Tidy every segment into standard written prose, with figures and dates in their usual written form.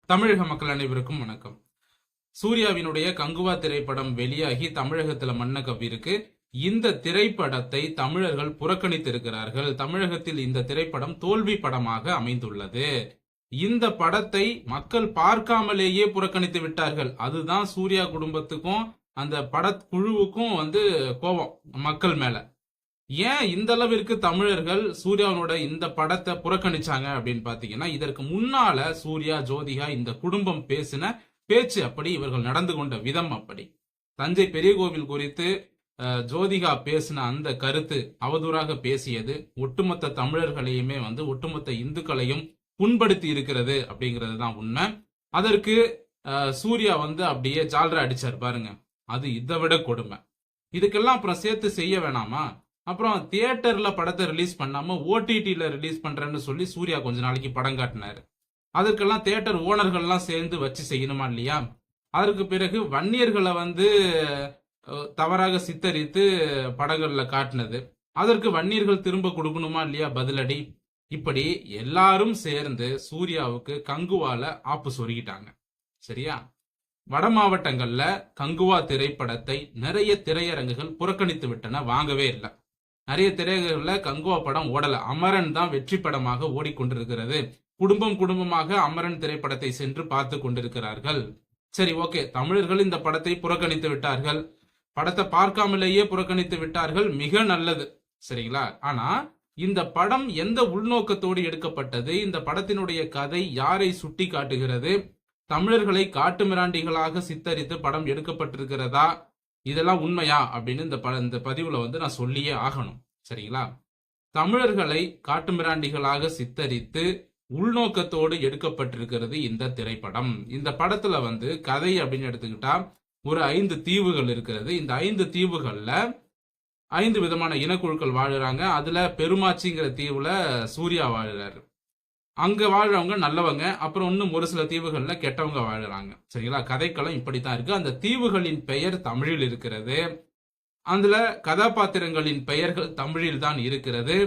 தமிழக மக்கள் அனைவருக்கும் வணக்கம். சூர்யாவினுடைய கங்குவா திரைப்படம் வெளியாகி தமிழகத்துல மண்ண கவ்விருக்கு. இந்த திரைப்படத்தை தமிழர்கள் புறக்கணித்திருக்கிறார்கள். தமிழகத்தில் இந்த திரைப்படம் தோல்வி படமாக அமைந்துள்ளது. இந்த படத்தை மக்கள் பார்க்காமலேயே புறக்கணித்து விட்டார்கள். அதுதான் சூர்யா குடும்பத்துக்கும் அந்த படக்குழுவுக்கும் கோபம் மக்கள் மேல. ஏன் இந்த அளவிற்கு தமிழர்கள் சூர்யாவோட இந்த படத்தை புறக்கணிச்சாங்க அப்படின்னு பாத்தீங்கன்னா, இதற்கு முன்னால சூர்யா, ஜோதிகா இந்த குடும்பம் பேசின பேச்சு அப்படி, இவர்கள் நடந்து கொண்ட விதம் அப்படி. தஞ்சை பெரிய கோவில் குறித்து ஜோதிகா பேசின அந்த கருத்து, அவதூறாக பேசியது ஒட்டுமொத்த தமிழர்களையுமே ஒட்டுமொத்த இந்துக்களையும் புண்படுத்தி இருக்கிறது அப்படிங்கிறது தான் உண்மை. அதற்கு சூர்யா அப்படியே ஜால்ரா அடிச்சார் பாருங்க. அது இதை விட கொடுமை. இதுக்கெல்லாம் அப்புறம் சேர்த்து செய்ய வேணாமா? அப்புறம் தியேட்டர்ல படத்தை ரிலீஸ் பண்ணாம ஓடிடில ரிலீஸ் பண்றேன்னு சொல்லி சூர்யா கொஞ்ச நாளைக்கு படம் காட்டினாரு. அதற்கெல்லாம் தியேட்டர் ஓனர்கள்லாம் சேர்ந்து வச்சு செய்யணுமா இல்லையா? அதற்கு பிறகு வன்னியர்களை தவறாக சித்தரித்து படங்கள்ல காட்டினது, அதற்கு வன்னியர்கள் திரும்ப கொடுக்கணுமா இல்லையா பதிலடி? இப்படி எல்லாரும் சேர்ந்து சூர்யாவுக்கு கங்குவால ஆப்பு சொருகிட்டாங்க. சரியா? வட மாவட்டங்கள்ல கங்குவா திரைப்படத்தை நிறைய திரையரங்குகள் புறக்கணித்து விட்டன, வாங்கவே இல்லை. நிறைய திரையரங்குகள்ல கங்குவா படம் ஓடல. அமரன் தான் வெற்றி படமாக ஓடிக்கொண்டிருக்கிறது. குடும்பம் குடும்பமாக அமரன் திரைப்படத்தை சென்று பார்த்து கொண்டிருக்கிறார்கள். சரி, ஓகே, தமிழர்கள் இந்த படத்தை புறக்கணித்து விட்டார்கள், படத்தை பார்க்காமலேயே புறக்கணித்து விட்டார்கள், மிக நல்லது. சரிங்களா? ஆனா இந்த படம் எந்த உள்நோக்கத்தோடு எடுக்கப்பட்டது? இந்த படத்தினுடைய கதை யாரை சுட்டி காட்டுகிறது? தமிழர்களை காட்டு மிராண்டிகளாக சித்தரித்து படம் எடுக்கப்பட்டிருக்கிறதா? இதெல்லாம் உண்மையா அப்படின்னு இந்த பதிவுல நான் சொல்லியே ஆகணும். சரிங்களா? தமிழர்களை காட்டு மிராண்டிகளாக சித்தரித்து உள்நோக்கத்தோடு எடுக்கப்பட்டிருக்கிறது இந்த திரைப்படம். இந்த படத்துல கதை அப்படின்னு எடுத்துக்கிட்டா ஒரு 5 தீவுகள் இருக்கிறது. இந்த 5 தீவுகள்ல 5 விதமான இனக்குழுக்கள் வாழுறாங்க. அதுல பெருமாச்சிங்கிற தீவுல சூர்யா வாழுறாரு. அங்க வாழ்றவங்க நல்லவங்க, அப்புறம் இன்னும் ஒரு சில தீவுகள்ல கெட்டவங்க வாழுறாங்க. சரிங்களா? கதைக்களம் இப்படித்தான் இருக்கு. அந்த தீவுகளின் பெயர் தமிழில் இருக்கிறது. அதுல கதாபாத்திரங்களின் பெயர்கள் தமிழில் தான் இருக்கிறது.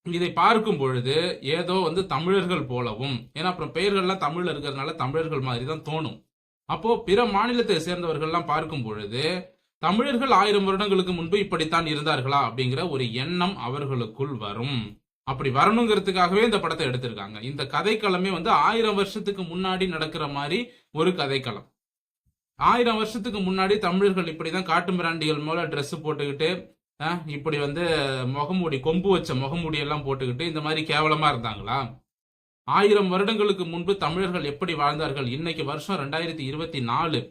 இதை பார்க்கும் பொழுது ஏதோ தமிழர்கள் போலவும், ஏன்னா அப்புறம் பெயர்கள்லாம் தமிழ்ல இருக்கிறதுனால தமிழர்கள் மாதிரி தான் தோணும். அப்போ பிற மாநிலத்தை சேர்ந்தவர்கள்லாம் பார்க்கும் பொழுது தமிழர்கள் 1000 வருடங்களுக்கு முன்பு இப்படித்தான் இருந்தார்களா அப்படிங்கிற ஒரு எண்ணம் அவர்களுக்குள் வரும். அப்படி வரணுங்கிறதுக்காகவே இந்த படத்தை எடுத்திருக்காங்க. இந்த கதைக்களமே 1000 வருஷத்துக்கு முன்னாடி நடக்கிற மாதிரி ஒரு கதைக்களம். 1000 வருஷத்துக்கு முன்னாடி தமிழர்கள் இப்படிதான் காட்டு மிராண்டிகள் மேல ட்ரெஸ் போட்டுக்கிட்டு, இப்படி முகமூடி, கொம்பு வச்ச முகமூடி எல்லாம் போட்டுக்கிட்டு இந்த மாதிரி கேவலமா இருந்தாங்களா? 1000 வருடங்களுக்கு முன்பு தமிழர்கள் எப்படி வாழ்ந்தார்கள்? இன்னைக்கு வருஷம் 2024.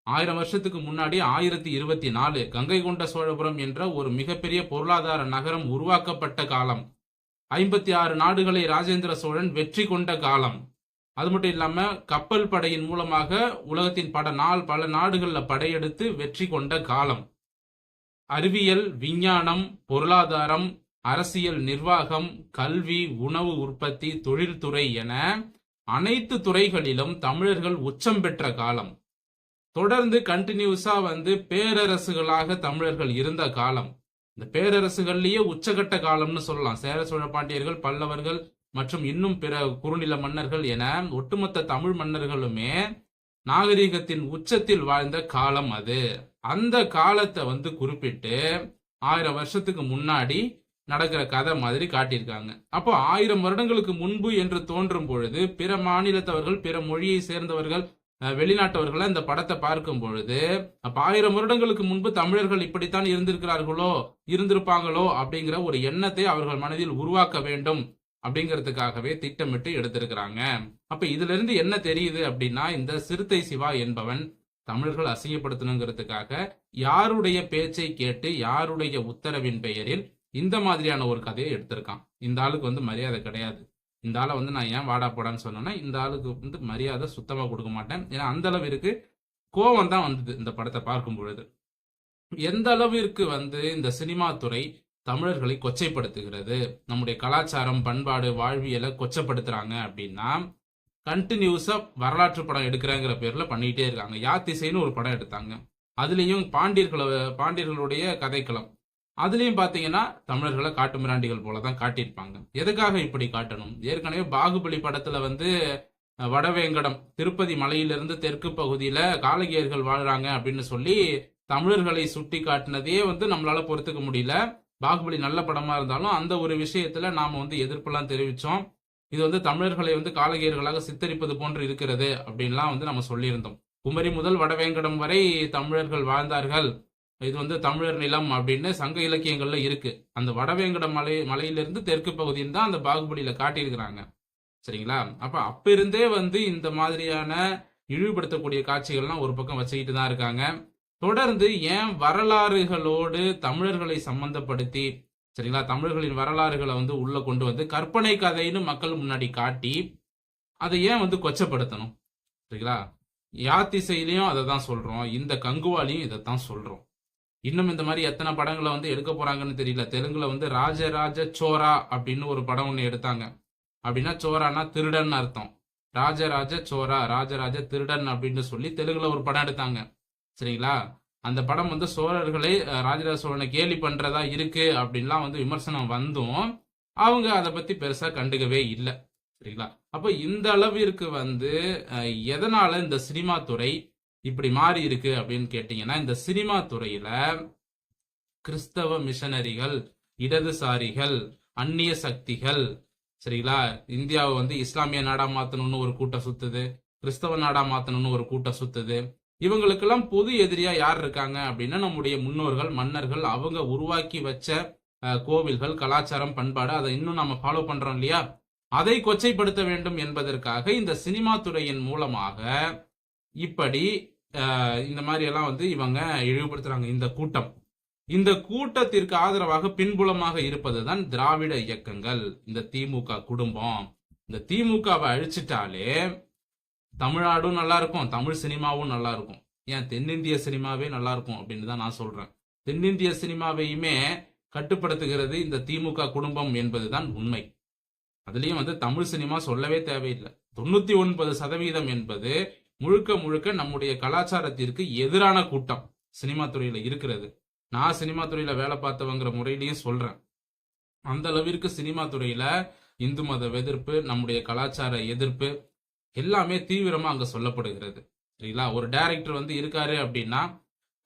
1000 வருஷத்துக்கு முன்னாடி 1024 கங்கை கொண்ட சோழபுரம் என்ற ஒரு மிகப்பெரிய பொருளாதார நகரம் உருவாக்கப்பட்ட காலம். 56 நாடுகளை ராஜேந்திர சோழன் வெற்றி கொண்ட காலம். அது மட்டும் இல்லாம கப்பல் படையின் மூலமாக உலகத்தின் பல நாடுகள்ல படையெடுத்து வெற்றி கொண்ட காலம். அறிவியல், விஞ்ஞானம், பொருளாதாரம், அரசியல், நிர்வாகம், கல்வி, உணவு உற்பத்தி, தொழில்துறை என அனைத்து துறைகளிலும் தமிழர்கள் உச்சம் பெற்ற காலம். தொடர்ந்து கண்டினியூஸா பேரரசுகளாக தமிழர்கள் இருந்த காலம். இந்த பேரரசுகள்லயே உச்சகட்ட காலம்னு சொல்லலாம். சேர சோழ பாண்டியர்கள், பல்லவர்கள் மற்றும் இன்னும் பிற குறுநில மன்னர்கள் என ஒட்டுமொத்த தமிழ் மன்னர்களுமே நாகரிகத்தின் உச்சத்தில் வாழ்ந்த காலம் அது. அந்த காலத்தை குறிப்பிட்டு 1000 வருஷத்துக்கு முன்னாடி நடக்கிற கதை மாதிரி காட்டியிருக்காங்க. அப்போ 1000 வருடங்களுக்கு முன்பு என்று தோன்றும் பொழுது பிற மாநிலத்தவர்கள், பிற மொழியை சேர்ந்தவர்கள், வெளிநாட்டவர்கள் இந்த படத்தை பார்க்கும் பொழுது, அப்ப 1000 வருடங்களுக்கு முன்பு தமிழர்கள் இப்படித்தான் இருந்திருப்பாங்களோ அப்படிங்கிற ஒரு எண்ணத்தை அவர்கள் மனதில் உருவாக்க வேண்டும் அப்படிங்கிறதுக்காகவே திட்டமிட்டு எடுத்திருக்கிறாங்க. அப்ப இதுல இருந்து என்ன தெரியுது அப்படின்னா, இந்த சிறுத்தை சிவா என்பவன் தமிழர்கள் அசிங்கப்படுத்தணுங்கிறதுக்காக யாருடைய பேச்சை கேட்டு யாருடைய உத்தரவின் பெயரில் இந்த மாதிரியான ஒரு கதையை எடுத்திருக்கான். இந்த ஆளுக்கு மரியாதை கிடையாது. இந்த ஆளை நான் ஏன் வாடா போடான்னு சொன்னேன்னா, இந்த ஆளுக்கு மரியாதை சுத்தமா கொடுக்க மாட்டேன். ஏன்னா அந்த அளவிற்கு கோவம் தான் வந்தது இந்த படத்தை பார்க்கும் பொழுது. எந்த அளவிற்கு இந்த சினிமா துறை தமிழர்களை கொச்சைப்படுத்துகிறது, நம்முடைய கலாச்சாரம், பண்பாடு, வாழ்வியலை கொச்சப்படுத்துறாங்க அப்படின்னா, கண்டினியூஸா வரலாற்று படம் எடுக்கிறேங்கிற பேர்ல பண்ணிட்டே இருக்காங்க. யாத்திசைன்னு ஒரு படம் எடுத்தாங்க. அதுலயும் பாண்டியர்களுடைய கதைக்களம். அதுலயும் பாத்தீங்கன்னா தமிழர்களை காட்டு மிராண்டிகள் போலதான் காட்டியிருப்பாங்க. எதுக்காக இப்படி காட்டணும்? ஏற்கனவே பாகுபலி படத்துல வடவேங்கடம் திருப்பதி மலையிலிருந்து தெற்கு பகுதியில காலகேயர்கள் வாழ்றாங்க அப்படின்னு சொல்லி தமிழர்களை சுட்டி காட்டினதையே வந்து நம்மளால பொறுத்துக்க முடியல. பாகுபலி நல்ல படமா இருந்தாலும் அந்த ஒரு விஷயத்துல நாம வந்து எதிர்ப்பெல்லாம் தெரிவிச்சோம். இது வந்து தமிழர்களை வந்து காலகேயர்களாக சித்தரிப்பது போன்று இருக்கிறது அப்படின்லாம் வந்து நம்ம சொல்லியிருந்தோம். குமரி முதல் வடவேங்கடம் வரை தமிழர்கள் வாழ்ந்தார்கள், இது வந்து தமிழர் நிலம் அப்படின்னு சங்க இலக்கியங்கள்ல இருக்கு. அந்த வடவேங்கடம் மலையிலிருந்து தெற்கு பகுதியில் தான் அந்த பாகுபலியில காட்டியிருக்கிறாங்க. சரிங்களா? அப்ப இருந்தே வந்து இந்த மாதிரியான இழிவுபடுத்தக்கூடிய காட்சிகள்லாம் ஒரு பக்கம் வச்சுக்கிட்டு தான் இருக்காங்க. தொடர்ந்து ஏன் வரலாறுகளோடு தமிழர்களை சம்பந்தப்படுத்தி, சரிங்களா, தமிழர்களின் வரலாறுகளை வந்து உள்ள கொண்டு வந்து கற்பனை கதைன்னு மக்கள் முன்னாடி காட்டி அதை ஏன் வந்து கொச்சப்படுத்தணும்? சரிங்களா? யாத்திசையிலையும் அதை தான் சொல்றோம், இந்த கங்குவாலையும் இதைத்தான் சொல்றோம். இன்னும் இந்த மாதிரி எத்தனை படங்களை வந்து எடுக்க போறாங்கன்னு தெரியல. தெலுங்குல வந்து ராஜராஜ சோரா அப்படின்னு ஒரு படம் ஒன்று எடுத்தாங்க. அப்படின்னா சோரானா திருடன் அர்த்தம். ராஜராஜ சோரா, ராஜராஜ திருடன் அப்படின்னு சொல்லி தெலுங்குல ஒரு படம் எடுத்தாங்க. சரிங்களா? அந்த படம் வந்து சோழர்களை ராஜராஜ சோழனை கேலி பண்றதா இருக்கு அப்படின்லாம் வந்து விமர்சனம் வந்தும் அவங்க அதை பத்தி பெருசா கண்டுக்கவே இல்லை. சரிங்களா? அப்போ இந்த அளவிற்கு வந்து எதனால இந்த சினிமா துறை இப்படி மாறி இருக்கு அப்படின்னு கேட்டீங்கன்னா, இந்த சினிமா துறையில கிறிஸ்தவ மிஷனரிகள், இடதுசாரிகள், அந்நிய சக்திகள், சரிங்களா, இந்தியாவை வந்து இஸ்லாமிய நாடா மாத்தணும்னு ஒரு கூட்டம் சுத்துது, கிறிஸ்தவ நாடா மாத்தணும்னு ஒரு கூட்டம் சுத்துது. இவங்களுக்கெல்லாம் பொது எதிரியா யார் இருக்காங்க அப்படின்னா நம்முடைய முன்னோர்கள், மன்னர்கள், அவங்க உருவாக்கி வச்ச கோவில்கள், கலாச்சாரம், பண்பாடு, அதை இன்னும் நம்ம ஃபாலோ பண்றோம் இல்லையா, அதை கொச்சைப்படுத்த வேண்டும் என்பதற்காக இந்த சினிமா துறையின் மூலமாக இப்படி இந்த மாதிரி எல்லாம் வந்து இவங்க இழிவுபடுத்துறாங்க. இந்த கூட்டத்திற்கு ஆதரவாக பின்புலமாக இருப்பதுதான் திராவிட இயக்கங்கள், இந்த திமுக குடும்பம். இந்த திமுகவை அழிச்சிட்டாலே தமிழ்நாடும் நல்லா இருக்கும், தமிழ் சினிமாவும் நல்லா இருக்கும். ஏன் தென்னிந்திய சினிமாவே நல்லா இருக்கும் அப்படின்னு தான் நான் சொல்றேன். தென்னிந்திய சினிமாவையுமே கட்டுப்படுத்துகிறது இந்த திமுக குடும்பம் என்பதுதான் உண்மை. அதுலயும் வந்து தமிழ் சினிமா சொல்லவே தேவையில்லை. 99% என்பது முழுக்க முழுக்க நம்முடைய கலாச்சாரத்திற்கு எதிரான கூட்டம் சினிமா துறையில இருக்கிறது. நான் சினிமா துறையில வேலை பார்த்தவங்கிற முறையிலையும் சொல்றேன். அந்த அளவிற்கு சினிமா துறையில இந்து மத எதிர்ப்பு, நம்முடைய கலாச்சார எதிர்ப்பு எல்லாமே தீவிரமா அங்க சொல்லப்படுகிறது. சரிங்களா? ஒரு டைரக்டர் வந்து இருக்காரு அப்படின்னா,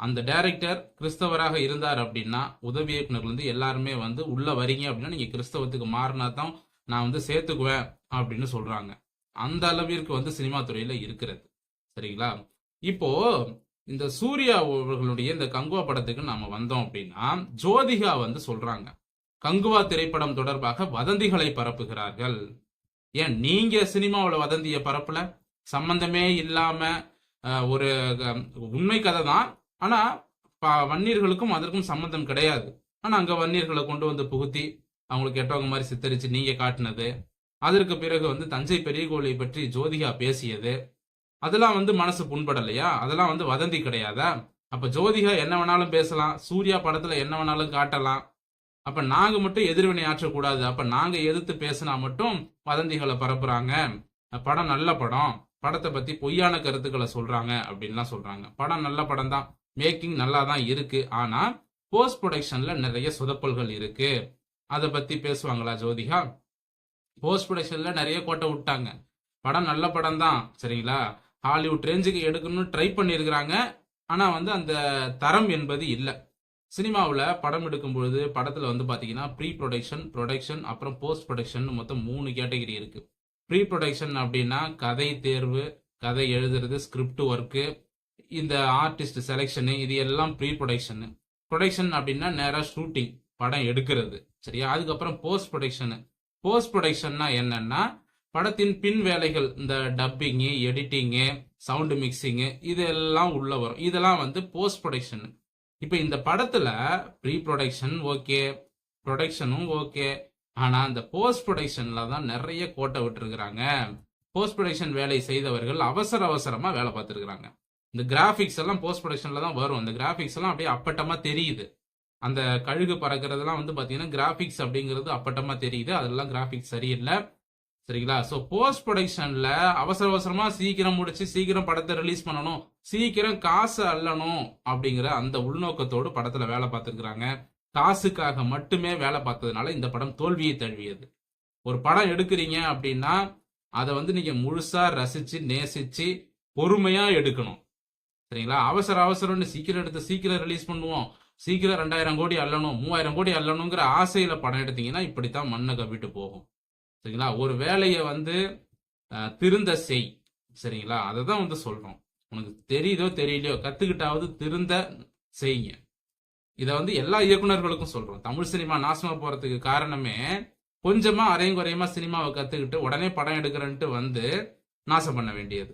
அந்த டைரக்டர் கிறிஸ்தவராக இருந்தார் அப்படின்னா உதவி இயக்குநர்கள் வந்து எல்லாருமே வந்து உள்ள வரீங்க அப்படின்னா நீங்க கிறிஸ்தவத்துக்கு மாறினா தான் நான் வந்து சேர்த்துக்குவேன் அப்படின்னு சொல்றாங்க. அந்த அளவிற்கு வந்து சினிமா துறையில இருக்கிறது. சரிங்களா? இப்போ இந்த சூர்யா அவர்களுடைய இந்த கங்குவா படத்துக்கு நாம வந்தோம் அப்படின்னா, ஜோதிகா வந்து சொல்றாங்க கங்குவா திரைப்படம் தொடர்பாக வதந்திகளை பரப்புகிறார்கள். ஏன் நீங்க சினிமாவில் வதந்திய பரப்பல? சம்பந்தமே இல்லாம ஒரு உண்மை கதை தான், ஆனா வன்னியர்களுக்கும் அதற்கும் சம்பந்தம் கிடையாது. ஆனா அங்க வன்னியர்களை கொண்டு வந்து புகுத்தி அவங்களுக்கு கெட்டவங்க மாதிரி சித்தரிச்சு நீங்க காட்டினது, அதற்கு பிறகு வந்து தஞ்சை பெரிய கோயிலை பற்றி ஜோதிகா பேசியது, அதெல்லாம் வந்து மனசு புண்படலையா? அதெல்லாம் வந்து வதந்தி கிடையாதா? அப்ப ஜோதிகா என்ன வேணாலும் பேசலாம், சூர்யா படத்துல என்ன வேணாலும் காட்டலாம். அப்ப நாங்க மட்டும் எதிர்வினை ஆற்றக்கூடாது, அப்ப நாங்க எதிர்த்து பேசினா மட்டும் வதந்திகளை பரப்புறாங்க, படம் நல்ல படம், படத்தை பத்தி பொய்யான கருத்துக்களை சொல்றாங்க அப்படின்லாம் சொல்றாங்க. படம் நல்ல படம் தான், மேக்கிங் நல்லா தான் இருக்கு, ஆனா போஸ்ட் ப்ரொடக்ஷன்ல நிறைய சொதப்பல்கள் இருக்கு. அதை பத்தி பேசுவாங்களா ஜோதிகா? போஸ்ட் ப்ரொடக்ஷன்ல நிறைய கோட்டை விட்டாங்க. படம் நல்ல படம் தான், சரிங்களா, ஹாலிவுட் ரேஞ்சுக்கு எடுக்கணும்னு ட்ரை பண்ணியிருக்கிறாங்க, ஆனா வந்து அந்த தரம் என்பது இல்லை. சினிமாவில் படம் எடுக்கும் பொழுது படத்துல வந்து பாத்தீங்கன்னா ப்ரீ ப்ரொடக்ஷன், ப்ரொடக்ஷன், அப்புறம் போஸ்ட் ப்ரொடக்ஷன் மொத்தம் 3 கேட்டகரி இருக்கு. ப்ரீ ப்ரொடக்ஷன் அப்படின்னா கதை தேர்வு, கதை எழுதுறது, ஸ்கிரிப்ட் ஒர்க்கு, இந்த ஆர்டிஸ்ட் செலெக்ஷனு, இது எல்லாம் ப்ரீ ப்ரொடக்ஷன். ப்ரொடக்ஷன் அப்படின்னா நேராக ஷூட்டிங், படம் எடுக்கிறது, சரியா. அதுக்கப்புறம் போஸ்ட் ப்ரொடக்ஷனு. போஸ்ட் ப்ரொடக்ஷன்னா என்னன்னா படத்தின் பின் வேலைகள், இந்த டப்பிங்கு, எடிட்டிங்கு, சவுண்டு மிக்சிங்கு, இதெல்லாம் உள்ள வரும். இதெல்லாம் வந்து போஸ்ட் ப்ரொடக்ஷன். இப்போ இந்த படத்துல ப்ரீ ப்ரொடக்ஷன் ஓகே, ப்ரொடக்ஷனும் ஓகே, ஆனா அந்த போஸ்ட் ப்ரொடக்ஷன்ல தான் நிறைய கோட்டை விட்டுருக்குறாங்க. போஸ்ட் ப்ரொடக்ஷன் வேலை செய்தவர்கள் அவசர அவசரமா வேலை பார்த்துருக்குறாங்க. இந்த கிராஃபிக்ஸ் எல்லாம் போஸ்ட் ப்ரொடக்ஷன்ல தான் வரும். அந்த கிராஃபிக்ஸ் எல்லாம் அப்படியே அப்பட்டமா தெரியுது. அந்த கழுகு பறக்கிறதுலாம் வந்து பாத்தீங்கன்னா கிராஃபிக்ஸ் அப்படிங்கிறது அப்பட்டமா தெரியுது. அதெல்லாம் கிராஃபிக்ஸ் சரியில்லை, சரிங்களா. ஸோ போஸ்ட் ப்ரொடக்ஷன்ல அவசர அவசரமா சீக்கிரம் முடிச்சு சீக்கிரம் படத்தை ரிலீஸ் பண்ணணும், சீக்கிரம் காசு அள்ளணும் அப்படிங்கிற அந்த உள்நோக்கத்தோடு படத்துல வேலை பார்த்துருக்குறாங்க. காசுக்காக மட்டுமே வேலை பார்த்ததுனால இந்த படம் தோல்வியை தழுவியது. ஒரு படம் எடுக்கிறீங்க அப்படின்னா அதை வந்து நீங்க முழுசா ரசிச்சு நேசிச்சு பொறுமையா எடுக்கணும். சரிங்களா? அவசர அவசரம்னு சீக்கிரம் எடுத்து சீக்கிரம் ரிலீஸ் பண்ணுவோம், சீக்கிரம் 2000 கோடி அள்ளணும் 3000 கோடி அள்ளணுங்கிற ஆசையில படம் எடுத்தீங்கன்னா இப்படித்தான் மண்ணை கவிட்டு போகும். சரிங்களா? ஒரு வேலையை வந்து திருந்த செய். சரிங்களா? அதை தான் வந்து சொல்றோம். உனக்கு தெரியுதோ தெரியலையோ கத்துக்கிட்டாவது திருந்த செய்யுங்க. இதை வந்து எல்லா இயக்குனர்களுக்கும் சொல்றோம். தமிழ் சினிமா நாசமா போறதுக்கு காரணமே கொஞ்சமா அரையும் குறையுமா சினிமாவை கத்துக்கிட்டு உடனே படம் எடுக்கிறன்ட்டு வந்து நாசம் பண்ண வேண்டியது.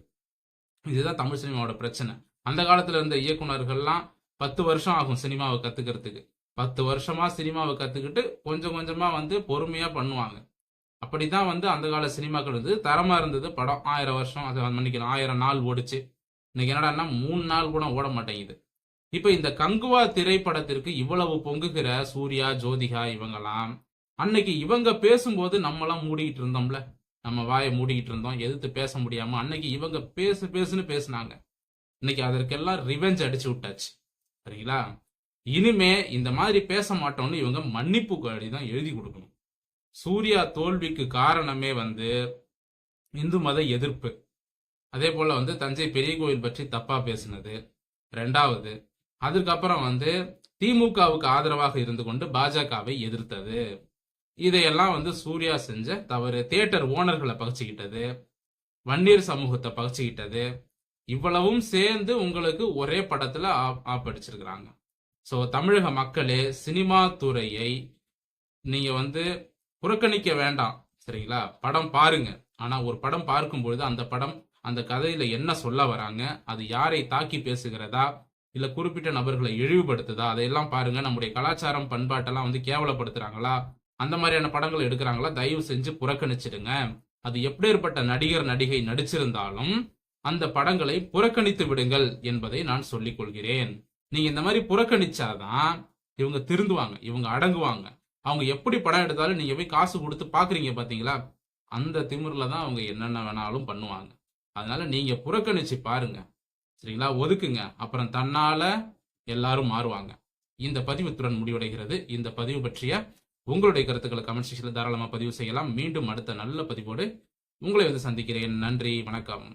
இதுதான் தமிழ் சினிமாவோட பிரச்சனை. அந்த காலத்துல இருந்த இயக்குனர்கள்லாம் 10 வருஷம் ஆகும் சினிமாவை கத்துக்கிறதுக்கு. 10 வருஷமா சினிமாவை கத்துக்கிட்டு கொஞ்சம் கொஞ்சமா வந்து பொறுமையா பண்ணுவாங்க. அப்படிதான் வந்து அந்த கால சினிமாக்கள் இருந்தது, தரமா இருந்தது. படம் 1000 வருஷம், அதை மன்னிக்கணும் 1000 நாள் ஓடிச்சு. இன்னைக்கு என்னடான்னா 3 நாள் கூட ஓட மாட்டேங்குது. இப்ப இந்த கங்குவா திரைப்படத்திற்கு இவ்வளவு பொங்குகிற சூர்யா, ஜோதிகா இவங்கெல்லாம் அன்னைக்கு இவங்க பேசும்போது நம்மளாம் மூடிக்கிட்டு இருந்தோம்ல, நம்ம வாயை மூடிக்கிட்டு இருந்தோம், எதிர்த்து பேச முடியாம. அன்னைக்கு இவங்க பேசுன்னு பேசுனாங்க. இன்னைக்கு அதற்கெல்லாம் ரிவெஞ்ச் அடிச்சு விட்டாச்சு. சரிங்களா? இனிமே இந்த மாதிரி பேச மாட்டோம்னு இவங்க மன்னிப்பு கடிதம் எழுதி கொடுக்கணும். சூர்யா தோல்விக்கு காரணமே வந்து இந்து மத எதிர்ப்பு. அதே போல வந்து தஞ்சை பெரிய கோயில் பற்றி தப்பா பேசினது ரெண்டாவது. அதுக்கப்புறம் வந்து திமுகவுக்கு ஆதரவாக இருந்து கொண்டு பாஜகவை எதிர்த்தது. இதையெல்லாம் வந்து சூர்யா செஞ்ச தவறு. தியேட்டர் ஓனர்களை பகிச்சுக்கிட்டது, வன்னியர் சமூகத்தை பகிச்சுக்கிட்டது, இவ்வளவும் சேர்ந்து உங்களுக்கு ஒரே படத்துல ஆப்படிச்சிருக்கிறாங்க. ஸோ தமிழக மக்களே, சினிமா துறையை நீங்க வந்து புறக்கணிக்க வேண்டாம். சரிங்களா? படம் பாருங்க. ஆனா ஒரு படம் பார்க்கும்பொழுது அந்த படம் அந்த கதையில என்ன சொல்ல வராங்க, அது யாரை தாக்கி பேசுகிறதா இல்ல குறிப்பிட்ட நபர்களை இழிவுபடுத்துதா, அதையெல்லாம் பாருங்க. நம்முடைய கலாச்சாரம் பண்பாட்டெல்லாம் வந்து கேவலப்படுத்துறாங்களா, அந்த மாதிரியான படங்கள் எடுக்கிறாங்களா, தயவு செஞ்சு புறக்கணிச்சிடுங்க. அது எப்படிப்பட்ட நடிகர் நடிகை நடிச்சிருந்தாலும் அந்த படங்களை புறக்கணித்து விடுங்கள் என்பதை நான் சொல்லிக் கொள்கிறேன். நீங்க இந்த மாதிரி புறக்கணிச்சாதான் இவங்க திருந்துவாங்க, இவங்க அடங்குவாங்க. அவங்க எப்படி படம் எடுத்தாலும் நீங்க போய் காசு கொடுத்து பாக்குறீங்க பாத்தீங்களா, அந்த திமிர்ல தான் அவங்க என்னென்ன வேணாலும் பண்ணுவாங்க. அதனால நீங்க புறக்கணிச்சு பாருங்க. சரிங்களா? ஒதுக்குங்க. அப்புறம் தன்னால எல்லாரும் மாறுவாங்க. இந்த பதிவு இத்துடன் முடிவடைகிறது. இந்த பதிவு பற்றிய உங்களுடைய கருத்துக்களை கமெண்ட் செக்ஷன்ல தாராளமா பதிவு செய்யலாம். மீண்டும் அடுத்த நல்ல பதிவோடு உங்களை வந்து சந்திக்கிறேன். நன்றி, வணக்கம்.